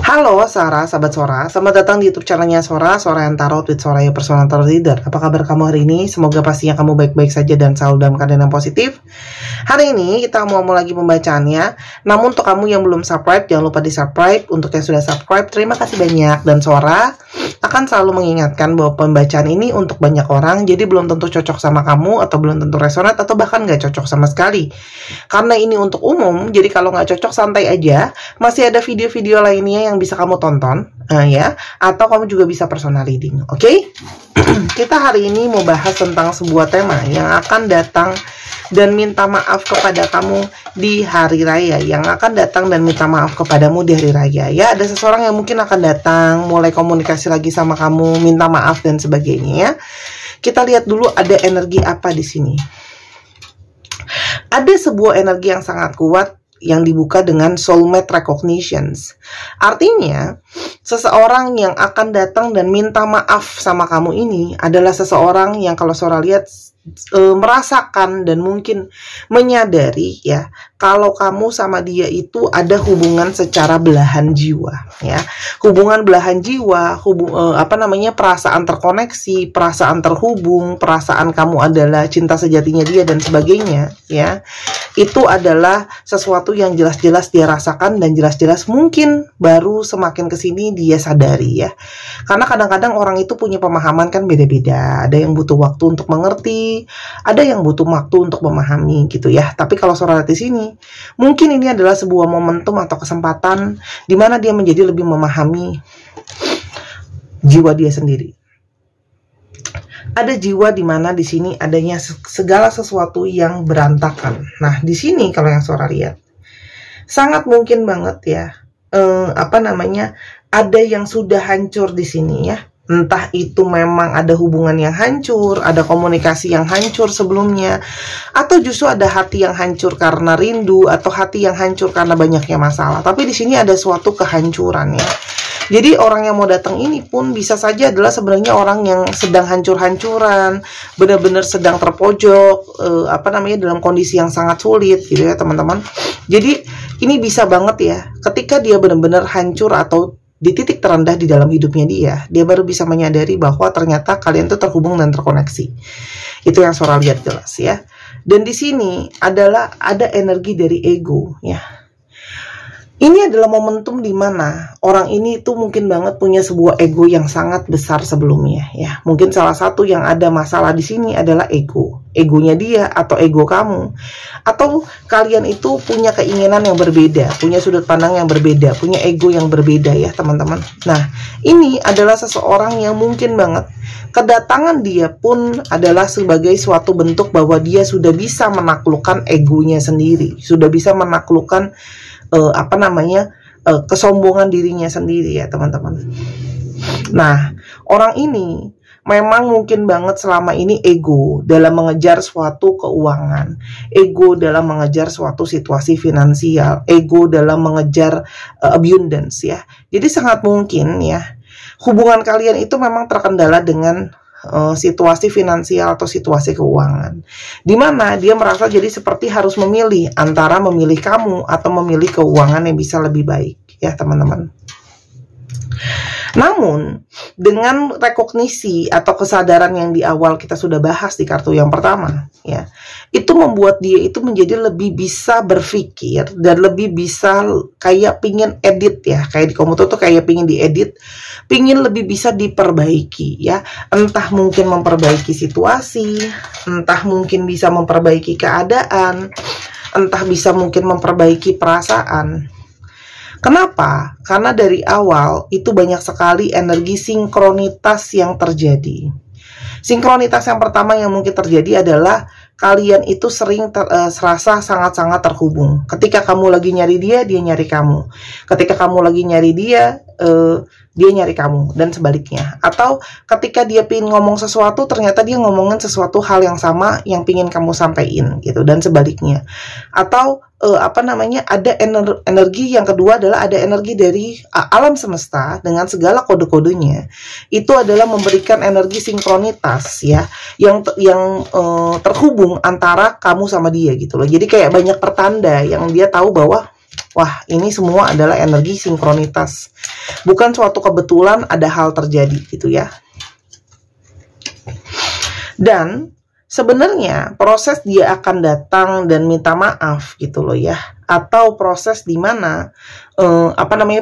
Halo Sarah, sahabat Sora. Selamat datang di YouTube channelnya Sora, Sora yang Tarot with Soraya Personal Tarot Reader. Apa kabar kamu hari ini? Semoga pastinya kamu baik-baik saja dan selalu dalam keadaan yang positif. Hari ini kita mau lagi pembacaannya. Namun untuk kamu yang belum subscribe, jangan lupa di-subscribe. Untuk yang sudah subscribe, terima kasih banyak. Dan Sora akan selalu mengingatkan bahwa pembacaan ini untuk banyak orang, jadi belum tentu cocok sama kamu, atau belum tentu resonate, atau bahkan nggak cocok sama sekali. Karena ini untuk umum, jadi kalau nggak cocok santai aja. Masih ada video-video lainnya yang bisa kamu tonton, ya, atau kamu juga bisa personal reading, oke? Kita hari ini mau bahas tentang sebuah tema yang akan datang dan minta maaf kepada kamu di hari raya, yang akan datang dan minta maaf kepadamu di hari raya. Ya, ada seseorang yang mungkin akan datang, mulai komunikasi lagi sama kamu, minta maaf dan sebagainya. Ya. Kita lihat dulu ada energi apa di sini. Ada sebuah energi yang sangat kuat yang dibuka dengan soulmate recognitions. Artinya, seseorang yang akan datang dan minta maaf sama kamu ini adalah seseorang yang kalau Sora lihat merasakan dan mungkin menyadari ya kalau kamu sama dia itu ada hubungan secara belahan jiwa ya, hubungan belahan jiwa, perasaan terkoneksi, perasaan terhubung, perasaan kamu adalah cinta sejatinya dia dan sebagainya ya. Itu adalah sesuatu yang jelas-jelas dia rasakan dan jelas-jelas mungkin baru semakin kesini dia sadari ya. Karena kadang-kadang orang itu punya pemahaman kan beda-beda. Ada yang butuh waktu untuk mengerti, ada yang butuh waktu untuk memahami gitu ya. Tapi kalau Sora lihat di sini, mungkin ini adalah sebuah momentum atau kesempatan di mana dia menjadi lebih memahami jiwa dia sendiri. Ada jiwa di mana di sini adanya segala sesuatu yang berantakan. Nah, di sini kalau yang Sora lihat, sangat mungkin banget ya, ada yang sudah hancur di sini ya. Entah itu memang ada hubungan yang hancur, ada komunikasi yang hancur sebelumnya, atau justru ada hati yang hancur karena rindu, atau hati yang hancur karena banyaknya masalah. Tapi di sini ada suatu kehancuran ya. Jadi orang yang mau datang ini pun bisa saja adalah sebenarnya orang yang sedang hancur-hancuran, benar-benar sedang terpojok, dalam kondisi yang sangat sulit gitu ya teman-teman. Jadi ini bisa banget ya, ketika dia benar-benar hancur atau di titik terendah di dalam hidupnya dia baru bisa menyadari bahwa ternyata kalian tuh terhubung dan terkoneksi. Itu yang Sora lihat jelas ya. Dan di sini ada energi dari ego ya. Ini adalah momentum di mana orang ini tuh mungkin banget punya sebuah ego yang sangat besar sebelumnya ya. Mungkin salah satu yang ada masalah di sini adalah ego. Egonya dia atau ego kamu. Atau kalian itu punya keinginan yang berbeda, punya sudut pandang yang berbeda, punya ego yang berbeda ya teman-teman. Nah, ini adalah seseorang yang mungkin banget kedatangan dia pun adalah sebagai suatu bentuk bahwa dia sudah bisa menaklukkan egonya sendiri, sudah bisa menaklukkan kesombongan dirinya sendiri ya teman-teman. Nah, orang ini memang mungkin banget selama ini ego dalam mengejar suatu keuangan, ego dalam mengejar suatu situasi finansial, ego dalam mengejar abundance ya. Jadi sangat mungkin ya hubungan kalian itu memang terkendala dengan situasi finansial atau situasi keuangan, di mana dia merasa jadi seperti harus memilih antara memilih kamu atau memilih keuangan yang bisa lebih baik ya teman-teman. Namun dengan rekognisi atau kesadaran yang di awal kita sudah bahas di kartu yang pertama ya, itu membuat dia itu menjadi lebih bisa berpikir dan lebih bisa kayak pingin edit ya, kayak di komputer tuh kayak pingin diedit, pingin lebih bisa diperbaiki ya. Entah mungkin memperbaiki situasi, entah mungkin bisa memperbaiki keadaan, entah bisa mungkin memperbaiki perasaan. Kenapa? Karena dari awal itu banyak sekali energi sinkronitas yang terjadi. Sinkronitas yang pertama yang mungkin terjadi adalah kalian itu sering serasa sangat-sangat terhubung. Ketika kamu lagi nyari dia nyari kamu. Ketika kamu lagi nyari dia nyari kamu, dan sebaliknya. Atau ketika dia pingin ngomong sesuatu, ternyata dia ngomongin sesuatu hal yang sama yang pingin kamu sampaikan gitu, dan sebaliknya. Atau ada energi yang kedua adalah ada energi dari alam semesta dengan segala kode-kodenya. Itu adalah memberikan energi sinkronitas ya, yang terhubung antara kamu sama dia gitu loh. Jadi kayak banyak pertanda yang dia tahu bahwa Wah, ini semua adalah energi sinkronitas. Bukan suatu kebetulan ada hal terjadi gitu ya. Dan sebenarnya proses dia akan datang dan minta maaf gitu loh ya, atau proses di mana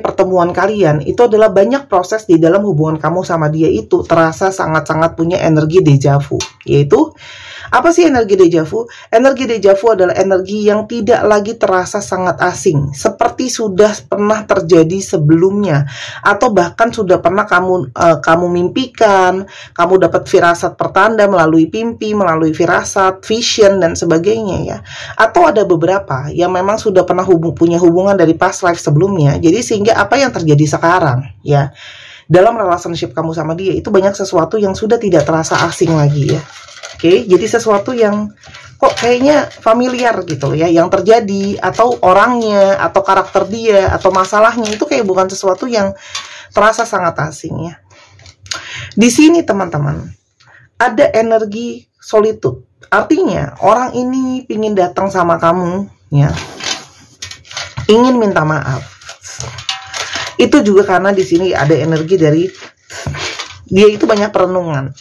pertemuan kalian itu adalah banyak proses di dalam hubungan kamu sama dia itu terasa sangat-sangat punya energi deja vu. Yaitu apa sih energi deja vu? Energi deja vu adalah energi yang tidak lagi terasa sangat asing, seperti sudah pernah terjadi sebelumnya, atau bahkan sudah pernah kamu mimpikan, kamu dapat firasat pertanda melalui mimpi, melalui firasat, vision dan sebagainya ya. Atau ada beberapa yang memang sudah pernah punya hubungan dari past life sebelumnya. Jadi sehingga apa yang terjadi sekarang ya dalam relationship kamu sama dia itu banyak sesuatu yang sudah tidak terasa asing lagi ya. Oke, jadi sesuatu yang kok kayaknya familiar gitu loh ya, yang terjadi, atau orangnya, atau karakter dia, atau masalahnya itu kayak bukan sesuatu yang terasa sangat asing ya. Di sini teman-teman, ada energi solitude. Artinya orang ini ingin datang sama kamu ya, ingin minta maaf. Itu juga karena di sini ada energi dari dia itu banyak perenungan.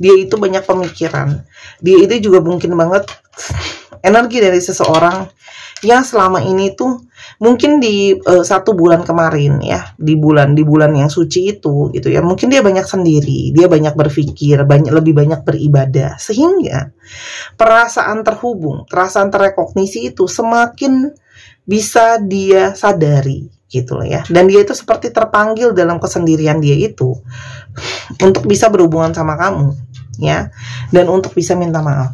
Dia itu banyak pemikiran. Dia itu juga mungkin banget energi dari seseorang yang selama ini tuh mungkin di 1 bulan kemarin ya, di bulan yang suci itu gitu ya, mungkin dia banyak sendiri, dia banyak berpikir, lebih banyak beribadah, sehingga perasaan terhubung, perasaan terrekognisi itu semakin bisa dia sadari gitu loh ya. Dan dia itu seperti terpanggil dalam kesendirian dia itu untuk bisa berhubungan sama kamu ya, dan untuk bisa minta maaf.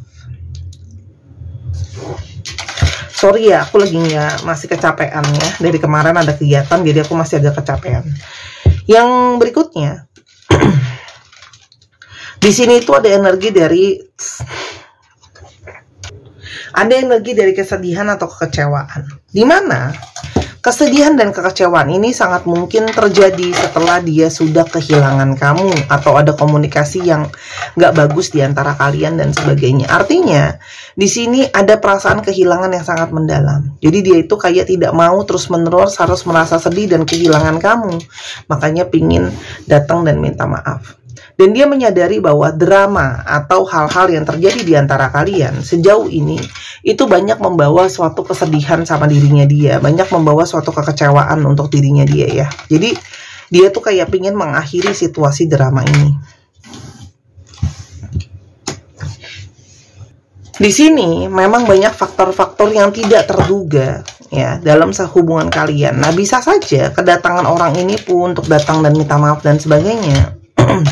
Sorry ya, aku lagi masih kecapean ya, dari kemarin ada kegiatan jadi aku masih agak kecapean. Yang berikutnya di sini itu ada energi dari kesedihan atau kekecewaan, di mana kesedihan dan kekecewaan ini sangat mungkin terjadi setelah dia sudah kehilangan kamu, atau ada komunikasi yang nggak bagus di antara kalian dan sebagainya. Artinya, di sini ada perasaan kehilangan yang sangat mendalam. Jadi dia itu kayak tidak mau terus-menerus harus merasa sedih dan kehilangan kamu. Makanya pingin datang dan minta maaf. Dan dia menyadari bahwa drama atau hal-hal yang terjadi di antara kalian sejauh ini itu banyak membawa suatu kesedihan sama dirinya dia, banyak membawa suatu kekecewaan untuk dirinya dia ya. Jadi dia tuh kayak pingin mengakhiri situasi drama ini. Di sini memang banyak faktor-faktor yang tidak terduga ya dalam hubungan kalian. Nah, bisa saja kedatangan orang ini pun untuk datang dan minta maaf dan sebagainya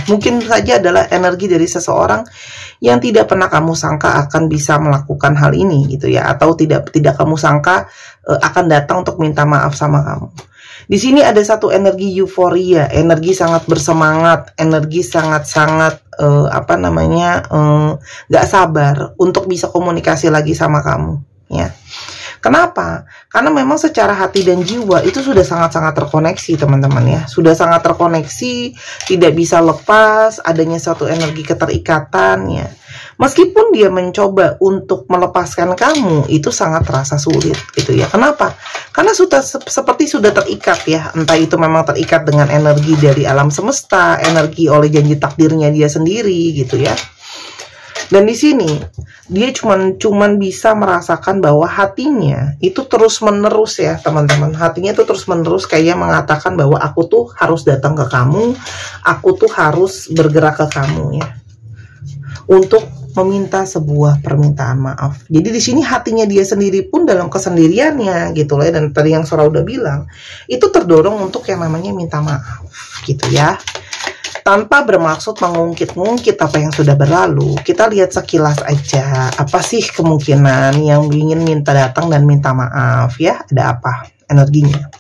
mungkin saja adalah energi dari seseorang yang tidak pernah kamu sangka akan bisa melakukan hal ini gitu ya, atau tidak kamu sangka akan datang untuk minta maaf sama kamu. Di sini ada satu energi euforia, energi sangat bersemangat, energi sangat-sangat gak sabar untuk bisa komunikasi lagi sama kamu ya. Kenapa? Karena memang secara hati dan jiwa itu sudah sangat-sangat terkoneksi teman-teman ya. Sudah sangat terkoneksi, tidak bisa lepas, adanya suatu energi keterikatan ya. Meskipun dia mencoba untuk melepaskan kamu, itu sangat terasa sulit gitu ya. Kenapa? Karena seperti sudah terikat ya. Entah itu memang terikat dengan energi dari alam semesta, energi oleh janji takdirnya dia sendiri gitu ya. Dan di sini dia cuman bisa merasakan bahwa hatinya itu terus-menerus ya teman-teman. Hatinya itu terus-menerus kayak mengatakan bahwa aku tuh harus datang ke kamu, aku tuh harus bergerak ke kamu ya, untuk meminta sebuah permintaan maaf. Jadi di sini hatinya dia sendiri pun dalam kesendiriannya gitu loh ya. Dan tadi yang Sora udah bilang, itu terdorong untuk yang namanya minta maaf gitu ya. Tanpa bermaksud mengungkit-ungkit apa yang sudah berlalu, kita lihat sekilas aja apa sih kemungkinan yang ingin minta datang dan minta maaf ya, ada apa energinya.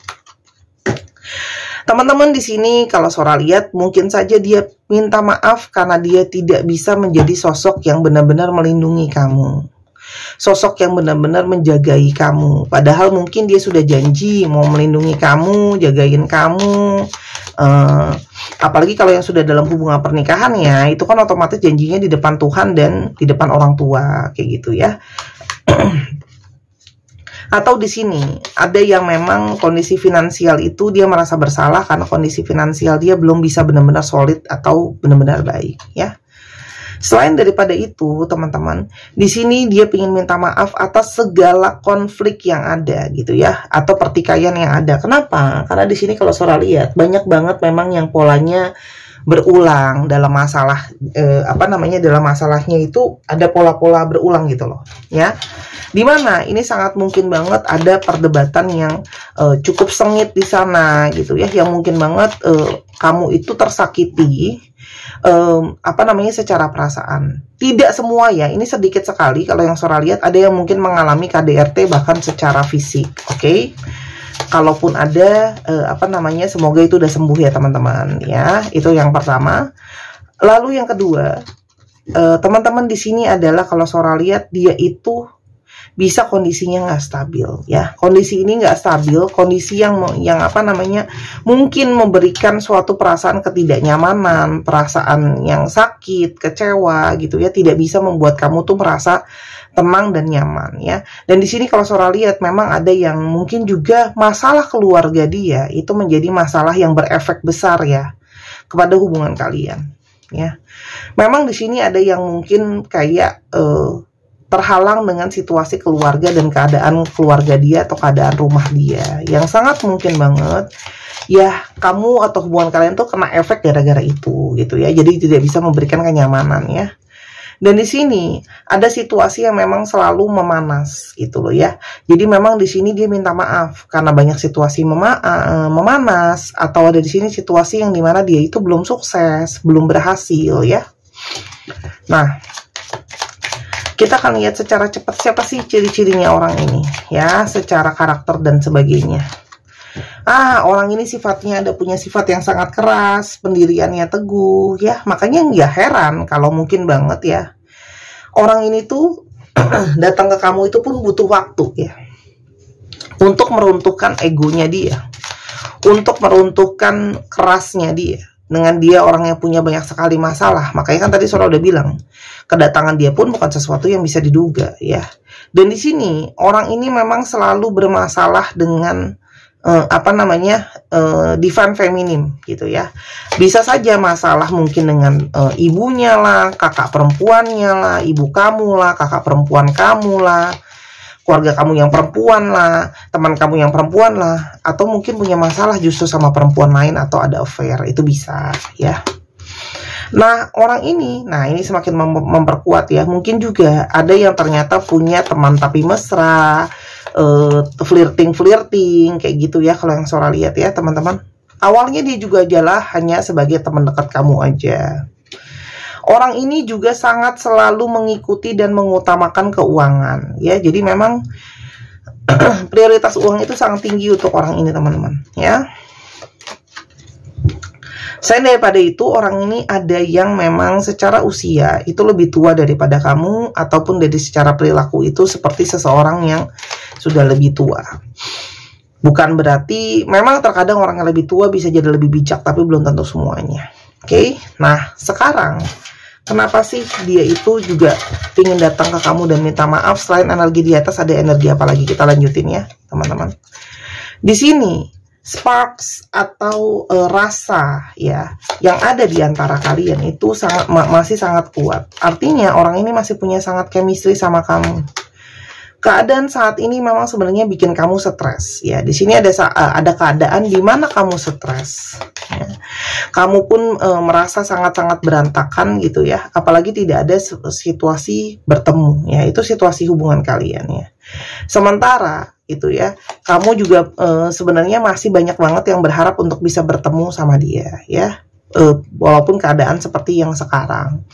Teman-teman di sini kalau Sora lihat mungkin saja dia minta maaf karena dia tidak bisa menjadi sosok yang benar-benar melindungi kamu. Sosok yang benar-benar menjagai kamu. Padahal mungkin dia sudah janji mau melindungi kamu, jagain kamu. Apalagi kalau yang sudah dalam hubungan pernikahan ya, itu kan otomatis janjinya di depan Tuhan dan di depan orang tua kayak gitu ya. Atau di sini ada yang memang kondisi finansial itu dia merasa bersalah karena kondisi finansial dia belum bisa benar-benar solid atau benar-benar baik, ya. Selain daripada itu, teman-teman, di sini dia ingin minta maaf atas segala konflik yang ada, gitu ya, atau pertikaian yang ada. Kenapa? Karena di sini kalau Sora lihat banyak banget memang yang polanya berulang dalam masalah dalam masalahnya itu ada pola-pola berulang gitu loh, ya. Dimana ini sangat mungkin banget ada perdebatan yang cukup sengit di sana, gitu ya, yang mungkin banget kamu itu tersakiti secara perasaan. Tidak semua ya, ini sedikit sekali kalau yang Sora lihat ada yang mungkin mengalami KDRT bahkan secara fisik, oke? Kalaupun ada semoga itu udah sembuh ya teman-teman, ya. Itu yang pertama. Lalu yang kedua, teman-teman di sini adalah kalau Sora lihat dia itu bisa kondisinya nggak stabil, ya. Kondisi ini nggak stabil, kondisi yang mungkin memberikan suatu perasaan ketidaknyamanan, perasaan yang sakit, kecewa gitu ya, tidak bisa membuat kamu tuh merasa tenang dan nyaman, ya. Dan di sini kalau Sora lihat memang ada yang mungkin juga masalah keluarga dia itu menjadi masalah yang berefek besar ya kepada hubungan kalian, ya. Memang di sini ada yang mungkin kayak terhalang dengan situasi keluarga dan keadaan keluarga dia atau keadaan rumah dia, yang sangat mungkin banget ya kamu atau hubungan kalian tuh kena efek gara-gara itu gitu ya, jadi tidak bisa memberikan kenyamanan, ya. Dan di sini ada situasi yang memang selalu memanas gitu loh, ya. Jadi memang di sini dia minta maaf karena banyak situasi memanas, atau ada di sini situasi yang dimana dia itu belum sukses, belum berhasil, ya. Nah, kita akan lihat secara cepat siapa sih ciri-cirinya orang ini, ya, secara karakter dan sebagainya. Orang ini sifatnya punya sifat yang sangat keras, pendiriannya teguh, ya. Makanya nggak heran kalau mungkin banget ya orang ini tuh datang ke kamu itu pun butuh waktu, ya, untuk meruntuhkan egonya dia, untuk meruntuhkan kerasnya dia. Dengan dia orang yang punya banyak sekali masalah, makanya kan tadi Sora udah bilang kedatangan dia pun bukan sesuatu yang bisa diduga, ya. Dan di sini orang ini memang selalu bermasalah dengan divine feminim gitu ya. Bisa saja masalah mungkin dengan ibunya lah, kakak perempuannya lah, ibu kamu lah, kakak perempuan kamu lah, keluarga kamu yang perempuan lah, teman kamu yang perempuan lah, atau mungkin punya masalah justru sama perempuan lain atau ada affair, itu bisa, ya. Nah, orang ini, semakin memperkuat ya. Mungkin juga ada yang ternyata punya teman tapi mesra, flirting kayak gitu ya. Kalau yang Sora lihat ya teman-teman, awalnya dia juga adalah hanya sebagai teman dekat kamu aja. Orang ini juga sangat selalu mengikuti dan mengutamakan keuangan, ya. Jadi memang prioritas uang itu sangat tinggi untuk orang ini teman-teman, ya. Selain daripada itu, orang ini ada yang memang secara usia itu lebih tua daripada kamu, ataupun dari secara perilaku itu seperti seseorang yang sudah lebih tua. Bukan berarti, memang terkadang orang yang lebih tua bisa jadi lebih bijak, tapi belum tentu semuanya. Oke? Nah, sekarang kenapa sih dia itu juga ingin datang ke kamu dan minta maaf? Selain energi di atas, ada energi apa lagi? Kita lanjutin ya, teman-teman. Di sini sparks atau rasa ya yang ada di antara kalian itu masih sangat kuat. Artinya orang ini masih punya sangat chemistry sama kamu. Keadaan saat ini memang sebenarnya bikin kamu stres ya. Di sini ada keadaan di mana kamu stres. Ya. Kamu pun merasa sangat-sangat berantakan gitu ya. Apalagi tidak ada situasi bertemu ya. Itu situasi hubungan kalian ya. Sementara itu ya, kamu juga sebenarnya masih banyak banget yang berharap untuk bisa bertemu sama dia ya, walaupun keadaan seperti yang sekarang.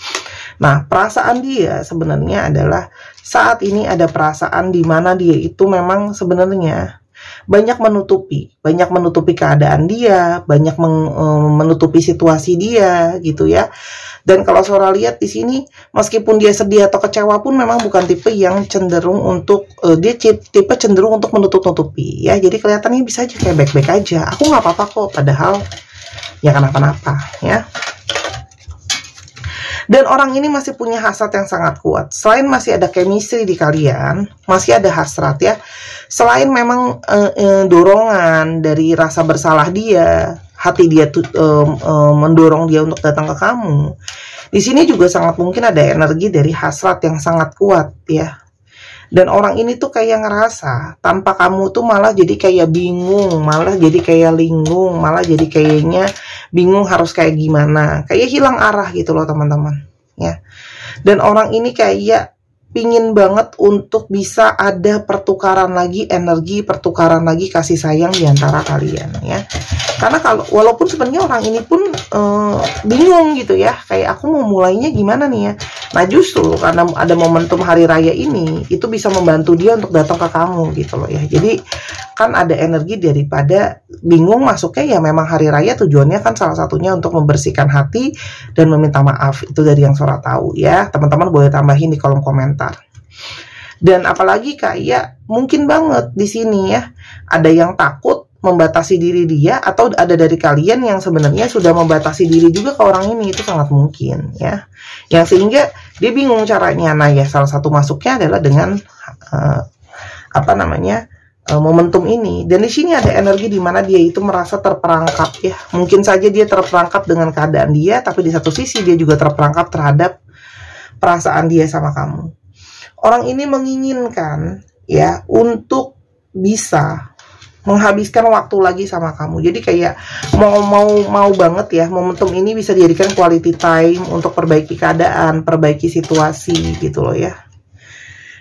Nah, perasaan dia sebenarnya adalah saat ini ada perasaan di mana dia itu memang sebenarnya banyak menutupi keadaan dia, banyak menutupi situasi dia gitu ya. Dan kalau Sora lihat di sini, meskipun dia sedih atau kecewa pun memang bukan tipe yang cenderung untuk dia tipe cenderung untuk menutup-nutupi ya. Jadi kelihatannya bisa aja kayak baik-baik aja. Aku nggak apa-apa kok, padahal ya kenapa-napa ya. Dan orang ini masih punya hasrat yang sangat kuat. Selain masih ada chemistry di kalian, masih ada hasrat ya. Selain memang dorongan dari rasa bersalah dia, hati dia tuh mendorong dia untuk datang ke kamu. Di sini juga sangat mungkin ada energi dari hasrat yang sangat kuat ya. Dan orang ini tuh kayak ngerasa tanpa kamu tuh malah jadi kayak bingung, malah jadi kayak linglung, malah jadi kayaknya bingung harus kayak gimana, kayak hilang arah gitu loh teman-teman ya. Dan orang ini kayak pingin banget untuk bisa ada pertukaran lagi energi, pertukaran lagi kasih sayang di antara kalian ya. Karena kalau walaupun sebenarnya orang ini pun bingung gitu ya, kayak aku mau mulainya gimana nih ya. Nah justru karena ada momentum hari raya ini, itu bisa membantu dia untuk datang ke kamu gitu loh ya. Jadi kan ada energi daripada bingung masuknya ya, memang hari raya tujuannya kan salah satunya untuk membersihkan hati dan meminta maaf. Itu dari yang Sora tahu ya. Teman-teman boleh tambahin di kolom komentar. Dan apalagi kayak mungkin banget di sini ya, ada yang takut membatasi diri dia, atau ada dari kalian yang sebenarnya sudah membatasi diri juga ke orang ini. Itu sangat mungkin ya, yang sehingga dia bingung caranya. Nah ya, salah satu masuknya adalah dengan momentum ini. Dan di sini ada energi di mana dia itu merasa terperangkap ya. Mungkin saja dia terperangkap dengan keadaan dia, tapi di satu sisi dia juga terperangkap terhadap perasaan dia sama kamu. Orang ini menginginkan ya untuk bisa menghabiskan waktu lagi sama kamu. Jadi kayak mau banget ya momentum ini bisa dijadikan quality time untuk perbaiki keadaan, perbaiki situasi gitu loh ya.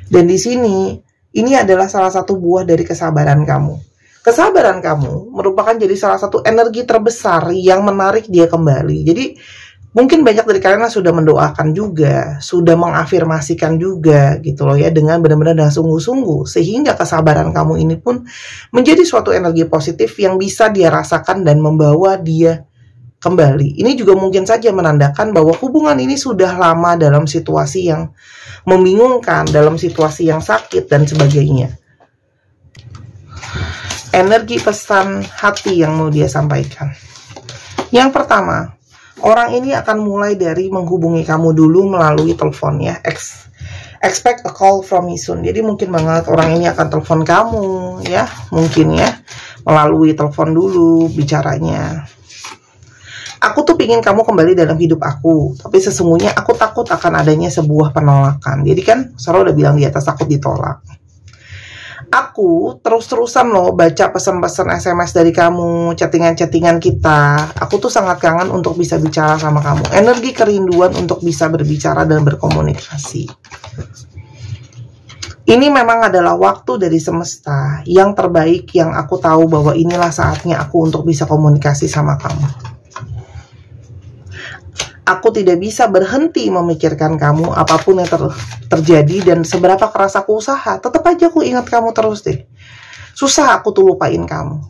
Dan di sini ini adalah salah satu buah dari kesabaran kamu. Kesabaran kamu merupakan jadi salah satu energi terbesar yang menarik dia kembali. Jadi mungkin banyak dari kalian sudah mendoakan juga, sudah mengafirmasikan juga gitu loh ya, dengan benar-benar dan sungguh-sungguh, sehingga kesabaran kamu ini pun menjadi suatu energi positif yang bisa dia rasakan dan membawa dia kembali. Ini juga mungkin saja menandakan bahwa hubungan ini sudah lama dalam situasi yang membingungkan, dalam situasi yang sakit dan sebagainya. Energi pesan hati yang mau dia sampaikan. Yang pertama, orang ini akan mulai dari menghubungi kamu dulu melalui telepon ya. Expect a call from me soon. Jadi mungkin banget orang ini akan telepon kamu ya, mungkin ya, melalui telepon dulu bicaranya. Aku tuh pingin kamu kembali dalam hidup aku, tapi sesungguhnya aku takut akan adanya sebuah penolakan. Jadi kan Sora udah bilang di atas, takut ditolak. Aku terus-terusan loh baca pesan-pesan SMS dari kamu, chattingan-chattingan kita. Aku tuh sangat kangen untuk bisa bicara sama kamu. Energi kerinduan untuk bisa berbicara dan berkomunikasi. Ini memang adalah waktu dari semesta yang terbaik, yang aku tahu bahwa inilah saatnya aku untuk bisa komunikasi sama kamu. Aku tidak bisa berhenti memikirkan kamu apapun yang terjadi, dan seberapa keras aku usaha, tetap aja aku ingat kamu terus deh. Susah aku tuh lupain kamu.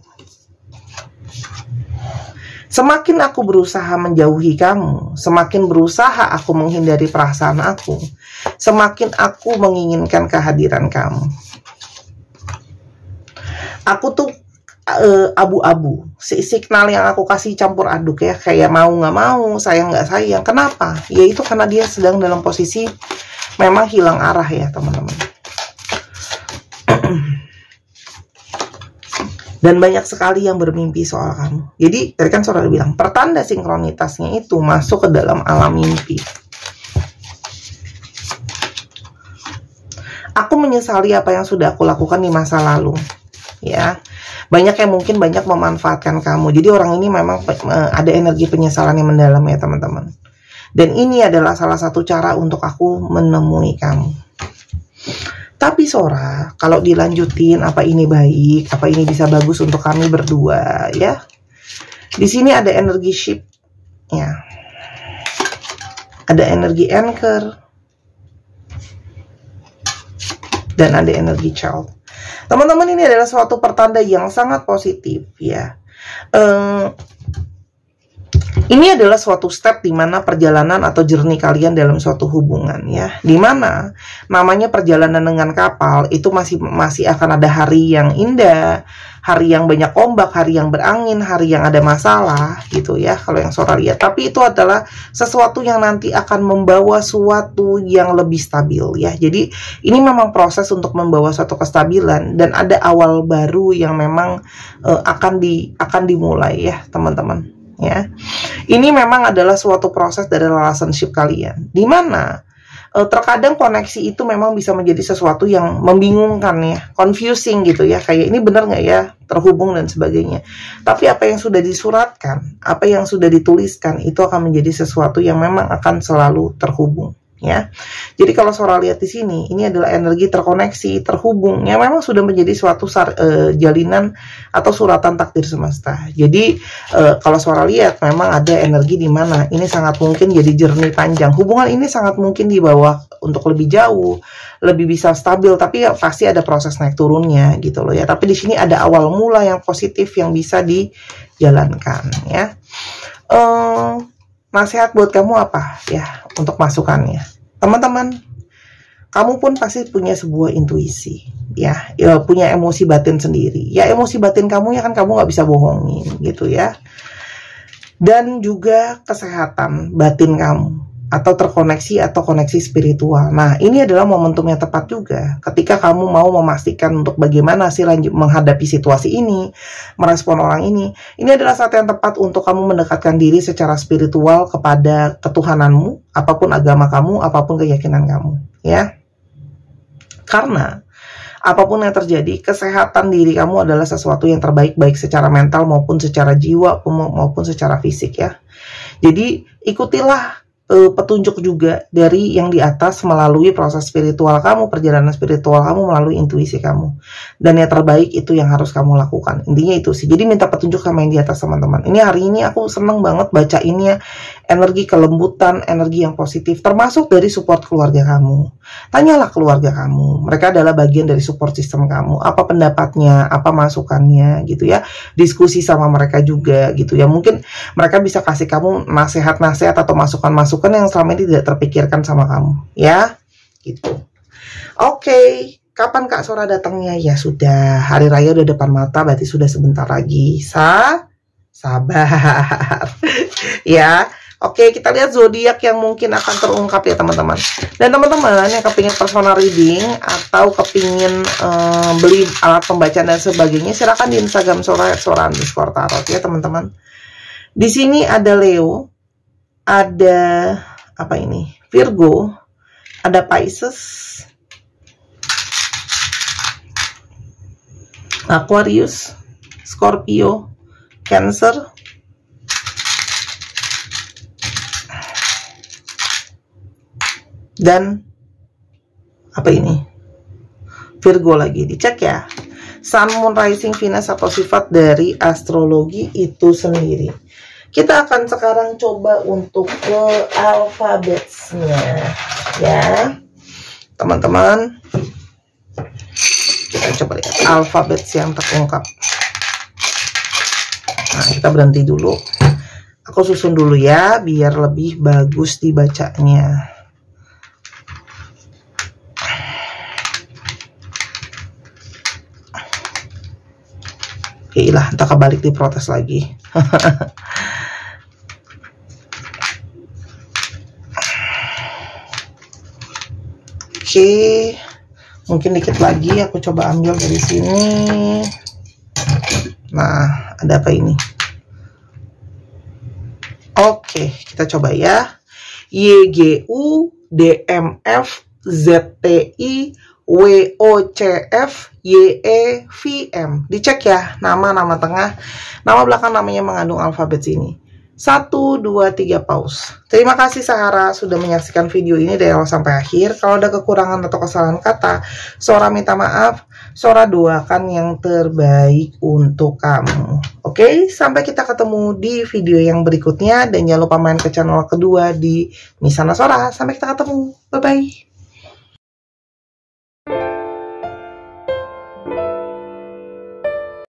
Semakin aku berusaha menjauhi kamu, semakin berusaha aku menghindari perasaan aku, semakin aku menginginkan kehadiran kamu. Aku tuh abu-abu, signal yang aku kasih campur aduk ya, kayak mau nggak mau, sayang nggak sayang. Kenapa? Ya itu karena dia sedang dalam posisi memang hilang arah ya teman-teman. Dan banyak sekali yang bermimpi soal kamu. Jadi tadi kan Sora bilang pertanda sinkronitasnya itu masuk ke dalam alam mimpi. Aku menyesali apa yang sudah aku lakukan di masa lalu ya. Banyak yang mungkin banyak memanfaatkan kamu. Jadi orang ini memang ada energi penyesalan yang mendalam ya teman-teman. Dan ini adalah salah satu cara untuk aku menemui kamu. Tapi Sora, kalau dilanjutin, apa ini baik, apa ini bisa bagus untuk kami berdua ya. Di sini ada energi ship ya. Ada energi anchor. Dan ada energi child. Teman-teman, ini adalah suatu pertanda yang sangat positif ya. Ini adalah suatu step di mana perjalanan atau journey kalian dalam suatu hubungan ya. Di mana namanya perjalanan dengan kapal itu masih akan ada hari yang indah, hari yang banyak ombak, hari yang berangin, hari yang ada masalah gitu ya kalau yang Sora lihat. Tapi itu adalah sesuatu yang nanti akan membawa suatu yang lebih stabil ya. Jadi ini memang proses untuk membawa suatu kestabilan dan ada awal baru yang memang akan dimulai ya teman-teman. Ya, ini memang adalah suatu proses dari relationship kalian, dimana terkadang koneksi itu memang bisa menjadi sesuatu yang membingungkan ya, confusing gitu ya, kayak ini benar nggak ya, terhubung dan sebagainya. Tapi apa yang sudah disuratkan, apa yang sudah dituliskan, itu akan menjadi sesuatu yang memang akan selalu terhubung. Ya, jadi kalau Sora lihat di sini, ini adalah energi terkoneksi, terhubung, yang memang sudah menjadi suatu jalinan atau suratan takdir semesta. Jadi kalau Sora lihat, memang ada energi di mana ini sangat mungkin jadi journey panjang. Hubungan ini sangat mungkin dibawa untuk lebih jauh, lebih bisa stabil, tapi ya pasti ada proses naik turunnya gitu loh ya. Tapi di sini ada awal mula yang positif yang bisa dijalankan ya. Nasihat buat kamu apa ya untuk masukannya? Teman-teman, kamu pun pasti punya sebuah intuisi ya, punya emosi batin sendiri. Ya emosi batin kamu ya kan kamu nggak bisa bohongin gitu ya. Dan juga kesehatan batin kamu atau terkoneksi atau koneksi spiritual. Nah, ini adalah momentum yang tepat juga ketika kamu mau memastikan untuk bagaimana sih menghadapi situasi ini, merespon orang ini. Ini adalah saat yang tepat untuk kamu mendekatkan diri secara spiritual kepada ketuhananmu, apapun agama kamu, apapun keyakinan kamu, ya. Karena apapun yang terjadi, kesehatan diri kamu adalah sesuatu yang terbaik, baik secara mental maupun secara jiwa maupun secara fisik ya. Jadi ikutilah petunjuk juga dari yang di atas melalui proses spiritual kamu, perjalanan spiritual kamu, melalui intuisi kamu. Dan yang terbaik itu yang harus kamu lakukan. Intinya itu sih. Jadi minta petunjuk sama yang di atas teman-teman. Ini hari ini aku seneng banget baca ini ya. Energi kelembutan, energi yang positif. Termasuk dari support keluarga kamu. Tanyalah keluarga kamu. Mereka adalah bagian dari support system kamu. Apa pendapatnya, apa masukannya gitu ya. Diskusi sama mereka juga gitu ya. Mungkin mereka bisa kasih kamu nasihat-nasihat atau masukan-masukan yang selama ini tidak terpikirkan sama kamu ya gitu. Oke, kapan Kak Sora datangnya? Ya sudah, hari raya udah depan mata, berarti sudah sebentar lagi. Sabar ya. Oke, kita lihat zodiak yang mungkin akan terungkap ya teman-teman. Dan teman-teman yang kepingin personal reading atau kepingin beli alat pembacaan dan sebagainya, silakan di Instagram Sora_tarot ya teman-teman. Di sini ada Leo, ada apa ini? Virgo, ada Pisces, Aquarius, Scorpio, Cancer, dan apa ini? Virgo lagi. Dicek ya. Sun, Moon, Rising, Venus atau sifat dari astrologi itu sendiri. Kita akan sekarang coba untuk ke alfabetnya ya teman-teman. Kita coba lihat alfabet yang terungkap. Nah, kita berhenti dulu. Aku susun dulu ya biar lebih bagus dibacanya. Ilah, entah kebalik diprotes lagi. Oke, mungkin dikit lagi aku coba ambil dari sini. Nah, ada apa ini? Oke, kita coba ya. YGU DMF ZTI WOCF YEVM. Dicek ya nama tengah, nama belakang namanya mengandung alfabet sini. 1, 2, 3 pause. Terima kasih Sahara sudah menyaksikan video ini dari awal sampai akhir. Kalau ada kekurangan atau kesalahan kata, Sora minta maaf. Sora doakan yang terbaik untuk kamu. Oke, sampai kita ketemu di video yang berikutnya. Dan jangan lupa main ke channel kedua di Misana Sora. Sampai kita ketemu. Bye-bye.